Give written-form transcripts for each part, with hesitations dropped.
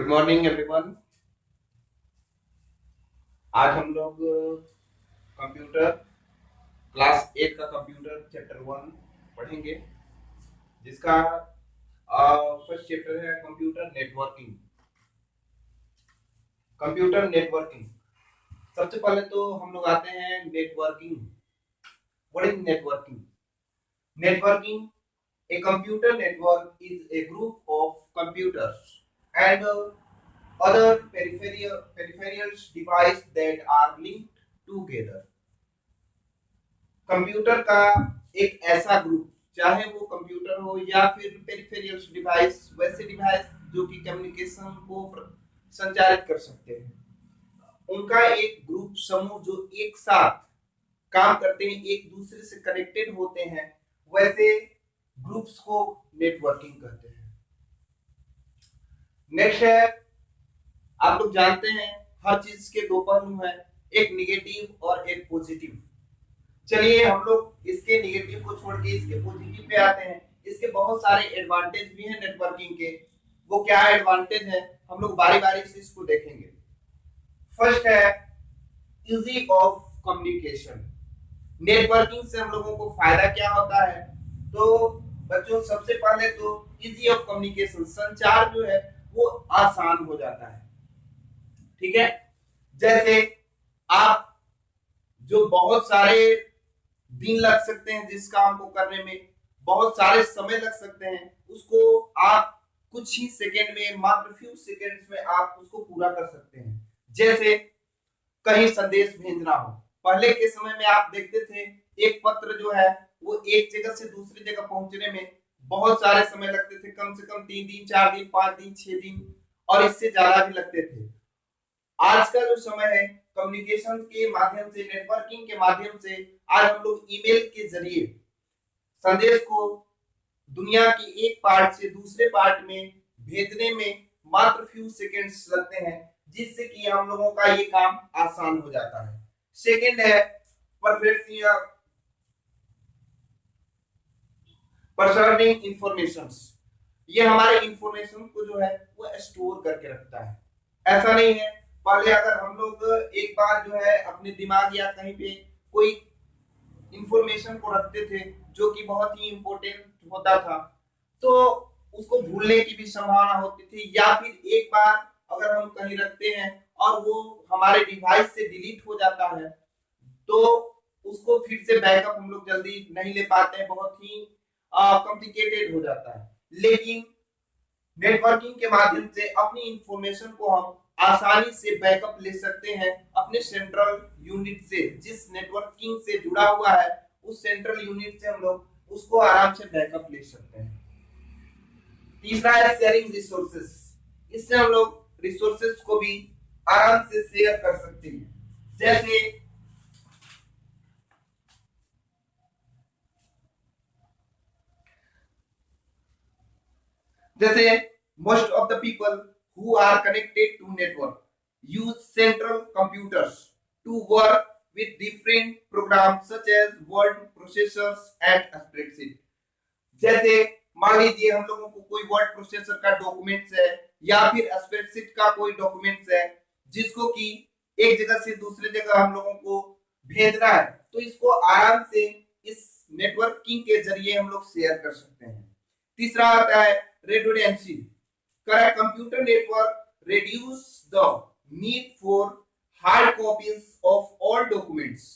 Good morning everyone. आज हम लोग कंप्यूटर क्लास 8 का कंप्यूटर चैप्टर 1 पढ़ेंगे, जिसका फर्स्ट चैप्टर है कंप्यूटर नेटवर्किंग। कंप्यूटर नेटवर्किंग, सबसे पहले तो हम लोग आते हैं networking. What is networking? Networking, a computer network is a group of computers and other peripheral devices that are linked together। Computer का एक ऐसा ग्रुप, चाहे वो कंप्यूटर हो या फिर पेरिफेरल डिवाइस, वैसे डिवाइस जो कि कम्युनिकेशन को संचालित कर सकते हैं, उनका एक ग्रुप समूह जो एक साथ काम करते हैं, एक दूसरे से कनेक्टेड होते हैं, वैसे ग्रुप्स को नेटवर्किंग कहते हैं। नेक्स्ट है, आप लोग जानते हैं हर चीज के दो पहलू हैं, एक निगेटिव और एक पॉजिटिव। चलिए हम लोग इसके निगेटिव को छोड़ के इसके पॉजिटिव पे आते हैं। इसके बहुत सारे एडवांटेज भी हैं नेटवर्किंग के। वो क्या एडवांटेज है, हम लोग बारी बारी से इसको देखेंगे। फर्स्ट है इजी ऑफ कम्युनिकेशन। नेटवर्किंग से हम लोगों को फायदा क्या होता है? तो बच्चों, सबसे पहले तो इजी ऑफ कम्युनिकेशन, संचार जो है वो आसान हो जाता है। ठीक है, जैसे आप जो बहुत सारे दिन लग सकते हैं जिस काम को करने में, बहुत सारे समय लग सकते हैं, उसको आप कुछ ही सेकेंड में, मात्र फ्यू सेकेंड्स में आप उसको पूरा कर सकते हैं। जैसे कहीं संदेश भेजना हो, पहले के समय में आप देखते थे एक पत्र जो है वो एक जगह से दूसरी जगह पहुंचने में बहुत सारे समय लगते थे, कम से कम 3 दिन, 4 दिन, 5 दिन, 6 दिन और इससे ज्यादा भी लगते थे। आज का जो समय है, कम्युनिकेशन के माध्यम से, नेटवर्किंग के माध्यम से, आज हम लोग ईमेल के जरिए संदेश को दुनिया की एक पार्ट से दूसरे पार्ट में भेजने में मात्र फ्यू सेकेंड्स लगते हैं, जिससे कि हम लोगों का ये काम आसान हो जाता है। सेकेंड है परसर्विंग इंफॉर्मेशंस। ये हमारे इंफॉर्मेशन को जो है वो स्टोर करके रखता है। ऐसा नहीं है, पहले अगर हम लोग एक बार जो है अपने दिमाग या कहीं पे कोई इंफॉर्मेशन को रखते थे जो कि बहुत ही इंपॉर्टेंट होता था, तो उसको भूलने की भी संभावना होती थी, या फिर एक बार अगर हम कहीं रखते हैं और वो हमारे डिवाइस से डिलीट हो जाता है, तो उसको फिर से बैकअप हम लोग जल्दी नहीं ले पाते हैं, बहुत ही कॉम्प्लिकेटेड हो जाता है। लेकिन नेटवर्किंग के माध्यम से अपनी इंफॉर्मेशन को हम आसानी से बैकअप ले सकते हैं अपने सेंट्रल यूनिट से, जिस नेटवर्किंग से जुड़ा हुआ है उस सेंट्रल यूनिट से हम लोग उसको आराम से बैकअप ले सकते हैं। तीसरा है शेयरिंग रिसोर्सेस। इससे हम लोग रिसोर्सेस को भी आराम से शेयर कर सकते हैं। जैसे most of the people who are connected to network use central computers to work with different programs such as word processors and spreadsheet। जैसे मान लीजिए हम लोगों को कोई वर्ड प्रोसेसर का डॉक्यूमेंट्स है या फिर स्प्रेडशीट का कोई डॉक्यूमेंट्स है, जिसको कि एक जगह से दूसरे जगह हम लोगों को भेजना है, तो इसको आराम से इस नेटवर्किंग के जरिए हम लोग शेयर कर सकते हैं। तीसरा आता है redundancy। Correct, computer network reduce the need for hard copies of all documents।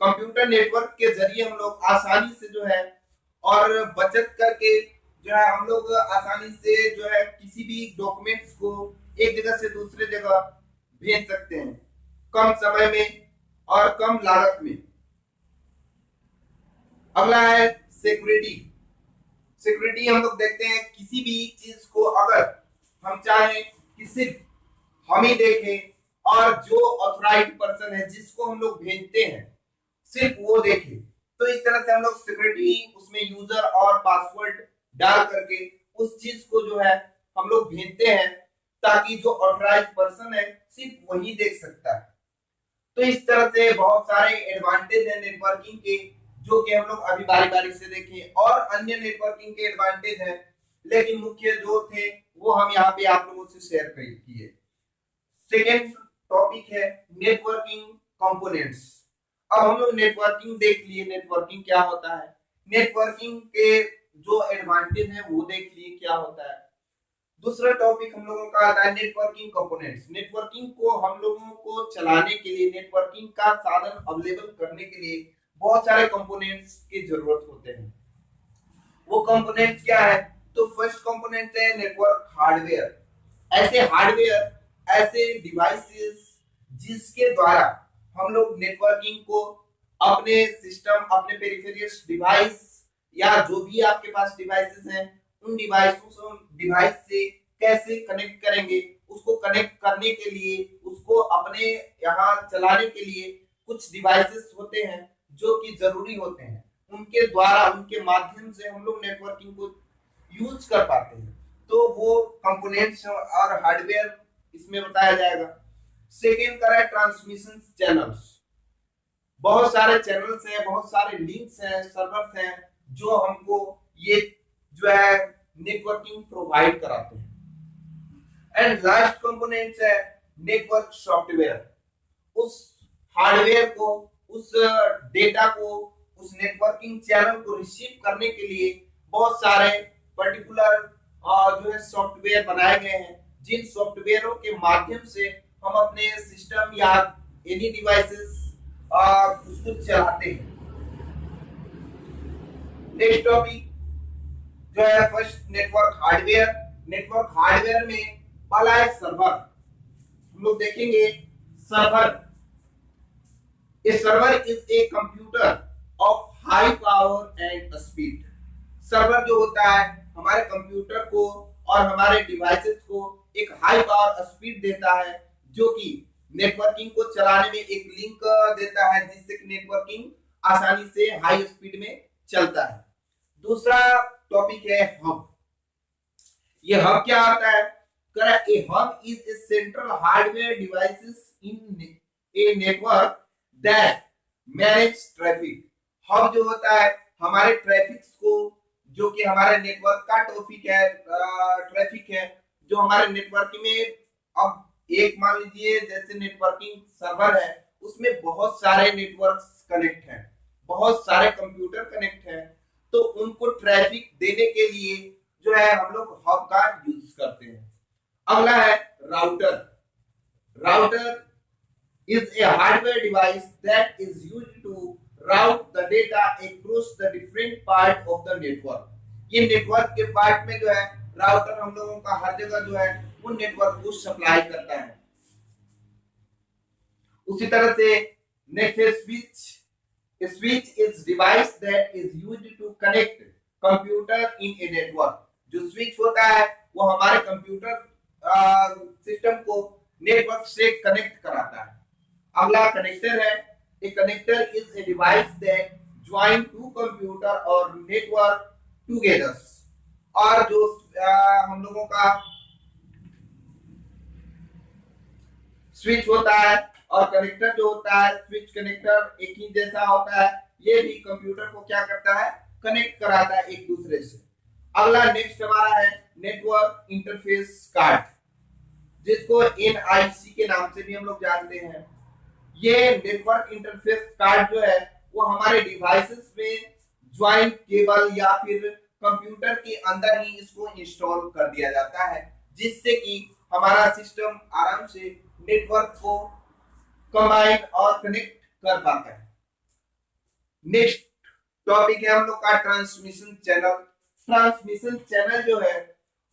Computer network के जरिए हम लोग आसानी से जो है और बचत करके जो है हम लोग आसानी से जो है किसी भी डॉक्यूमेंट्स को एक जगह से दूसरे जगह भेज सकते हैं, कम समय में और कम लागत में। अगला है सिक्योरिटी। सिक्योरिटी हम लोग देखते हैं, किसी भी चीज को अगर हम चाहें कि सिर्फ हम ही देखें और जो ऑथराइज्ड पर्सन है जिसको हम लोग भेजते हैं सिर्फ वो देखे, तो इस तरह से हम लोग सिक्योरिटी उसमें यूजर और पासवर्ड डाल करके उस चीज को जो है हम लोग भेजते हैं, ताकि जो ऑथराइज्ड पर्सन है सिर्फ वही देख सकता है। तो इस तरह से बहुत सारे एडवांटेज है नेटवर्किंग के, जो कि हम लोग अभी बारी बारी से देखें, और अन्य नेटवर्किंग के एडवांटेज हैं, लेकिन मुख्य जो थे वो हम यहाँ पे आप लोगों से शेयर किए। सेकेंड टॉपिक है नेटवर्किंग कंपोनेंट्स। अब हम लोग नेटवर्किंग देख लिए, नेटवर्किंग क्या होता है, नेटवर्किंग के जो एडवांटेज है वो देख लिए क्या होता है। दूसरा टॉपिक हम लोगों का आता है नेटवर्किंग कंपोनेंट्स। नेटवर्किंग को हम लोगों को चलाने के लिए, नेटवर्किंग का साधन अवेलेबल करने के लिए बहुत सारे कंपोनेंट्स की जरूरत होते हैं। वो कंपोनेंट्स क्या है, तो फर्स्ट कंपोनेंट है नेटवर्क हार्डवेयर। ऐसे हार्डवेयर, ऐसे डिवाइसेस जिसके द्वारा हम लोग नेटवर्किंग को अपने सिस्टम, अपने पेरिफेरल्स डिवाइस या जो भी आपके पास डिवाइसेस हैं उन डिवाइस से कैसे कनेक्ट करेंगे, उसको कनेक्ट करने के लिए, उसको अपने यहाँ चलाने के लिए कुछ डिवाइसेस होते हैं जो कि जरूरी होते हैं, उनके द्वारा, उनके माध्यम से हम लोग नेटवर्किंग को यूज कर पाते हैं। तो वो कंपोनेंट्स और हार्डवेयर इसमें बताया जाएगा। सेकेंड का है ट्रांसमिशन चैनल्स। बहुत सारे चैनल्स हैं, बहुत सारे लिंक्स हैं, सर्वर्स हैं जो हमको ये जो है नेटवर्किंग प्रोवाइड कराते हैं। एंड लास्ट कंपोनेंट्स है नेटवर्क सॉफ्टवेयर। उस हार्डवेयर को, उस डेटा को, उस नेटवर्किंग चैनल को रिसीव करने के लिए बहुत सारे पर्टिकुलर जो है सॉफ्टवेयर बनाए गए हैं, जिन सॉफ्टवेयरों के माध्यम से हम अपने सिस्टम या एनी डिवाइसेस उसको चलाते हैं। नेक्स्ट टॉपिक जो है first network hardware. Network hardware में पहला है सर्वर। हम लोग देखेंगे server. A server is a computer of high power and speed. Server जो होता है हमारे कंप्यूटर को और हमारे डिवाइसेस को एक हाई पावर स्पीड देता है, जो कि नेटवर्किंग को चलाने में एक लिंक देता है, जिससे कि नेटवर्किंग आसानी से हाई स्पीड में चलता है। दूसरा टॉपिक है हब। ये हब क्या होता है, a hub is a central hardware devices in a network that manage traffic. Hub जो होता है हमारे ट्रैफिक को, जो कि हमारे नेटवर्क का ट्रैफिक है जो हमारे नेटवर्क में, अब एक मान लीजिए जैसे नेटवर्किंग सर्वर है, उसमें बहुत सारे नेटवर्क्स कनेक्ट हैं, बहुत सारे कंप्यूटर कनेक्ट हैं, तो उनको ट्रैफिक देने के लिए जो है हम लोग हब का यूज करते हैं। अगला है router. Router is a hardware device that is used to route the data across the different part of the network। ये नेटवर्क के पार्ट में जो है राउटर हम लोगों का हर जगह जो है उन नेटवर्क को सप्लाई करता है। उसी तरह से नेक्स्ट है switch. A switch is device that is used to connect computer in a network। जो स्विच होता है वो हमारे कंप्यूटर सिस्टम को नेटवर्क से कनेक्ट कराता है। अगला कनेक्टर है। A connector is a device that join two computer और नेटवर्क टुगेदर। और जो हम लोगों का स्विच होता है और कनेक्टर जो होता है, स्विच कनेक्टर एक ही जैसा होता है, ये भी कंप्यूटर को क्या करता है, कनेक्ट कराता है एक दूसरे से। अगला नेक्स्ट हमारा है नेटवर्क इंटरफेस कार्ड, जिसको NIC के नाम से भी हम लोग जानते हैं। ये नेटवर्क इंटरफेस कार्ड जो है वो हमारे डिवाइसेस में ज्वाइन केबल या फिर कंप्यूटर के अंदर ही इसको इंस्टॉल कर दिया जाता है, जिससे कि हमारा सिस्टम आराम से नेटवर्क को कंबाइन और कनेक्ट कर पाता है। नेक्स्ट टॉपिक है हम लोग का ट्रांसमिशन चैनल। ट्रांसमिशन चैनल जो है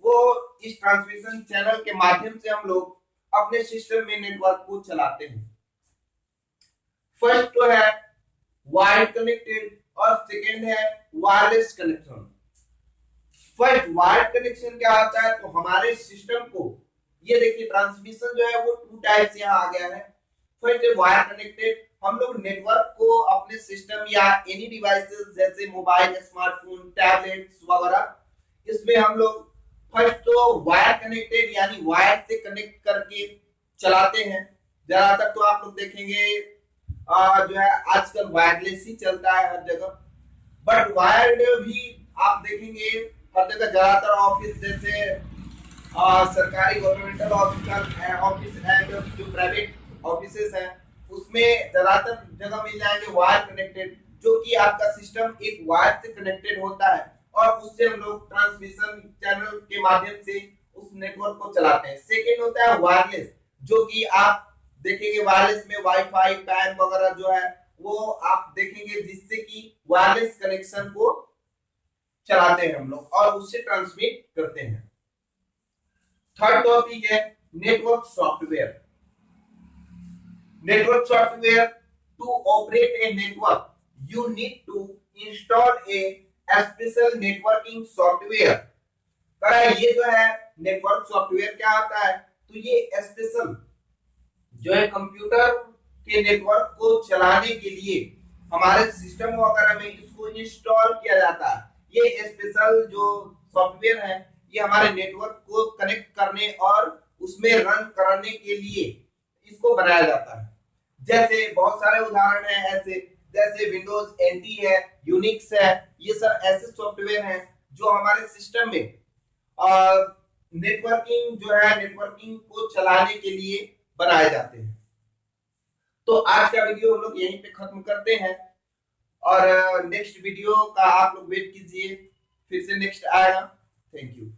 वो, इस ट्रांसमिशन चैनल के माध्यम से हम लोग अपने सिस्टम में नेटवर्क को चलाते हैं। फर्स्ट तो है वायर्ड कनेक्टेड और सेकेंड है wireless connection. First wired connection क्या होता है, तो हमारे सिस्टम को, ये देखिए ट्रांसमिशन जो है वो टू टाइप्स यहाँ आ गया है। फर्स्ट है वायर कनेक्टेड। हम लोग नेटवर्क को अपने सिस्टम या एनी डिवाइसेस जैसे मोबाइल, स्मार्टफोन, टैबलेट्स वगैरह, इसमें हम लोग फर्स्ट तो वायर कनेक्टेड यानी वायर से कनेक्ट करके चलाते हैं। ज्यादातर तो आप लोग देखेंगे जो है आजकल वायरलेस ही चलता है हर जगह, बट वायर्ड भी आप देखेंगे हर जगह, ज्यादातर ऑफिस जैसे सरकारी गवर्नमेंटल ऑफिस एंड जो प्राइवेट ऑफिसेस हैं उसमें ज्यादातर जगह मिल जाएंगे वायर कनेक्टेड, जो कि आपका सिस्टम एक वायर से कनेक्टेड होता है और उससे हम लोग ट्रांसमिशन चैनल के माध्यम से उस नेटवर्क को चलाते हैं। सेकेंड होता है वायरलेस, जो कि आप देखेंगे वायरलेस में वाईफाई पैन वगैरह जो है वो आप देखेंगे, जिससे कि वायरलेस कनेक्शन को चलाते हैं हम लोग और उससे ट्रांसमिट करते हैं। थर्ड टॉपिक है network software. Network software, to operate a network you need to install a special networking software. ये जो है नेटवर्क सॉफ्टवेयर क्या होता है, तो ये स्पेशल जो है कंप्यूटर के नेटवर्क को चलाने के लिए हमारे सिस्टम वगैरह में इसको इंस्टॉल किया जाता है। ये स्पेशल जो सॉफ्टवेयर है ये हमारे नेटवर्क को कनेक्ट करने और उसमें रन करने के लिए इसको बनाया जाता है। जैसे बहुत सारे उदाहरण हैं ऐसे, जैसे विंडोज एनटी है, यूनिक्स है, ये सब ऐसे सॉफ्टवेयर हैं जो हमारे सिस्टम में नेटवर्किंग जो है नेटवर्किंग को चलाने के लिए बनाए जाते हैं। तो आज का वीडियो हम लोग यहीं पे खत्म करते हैं और नेक्स्ट वीडियो का आप लोग वेट कीजिए, फिर से नेक्स्ट आएगा। Thank you.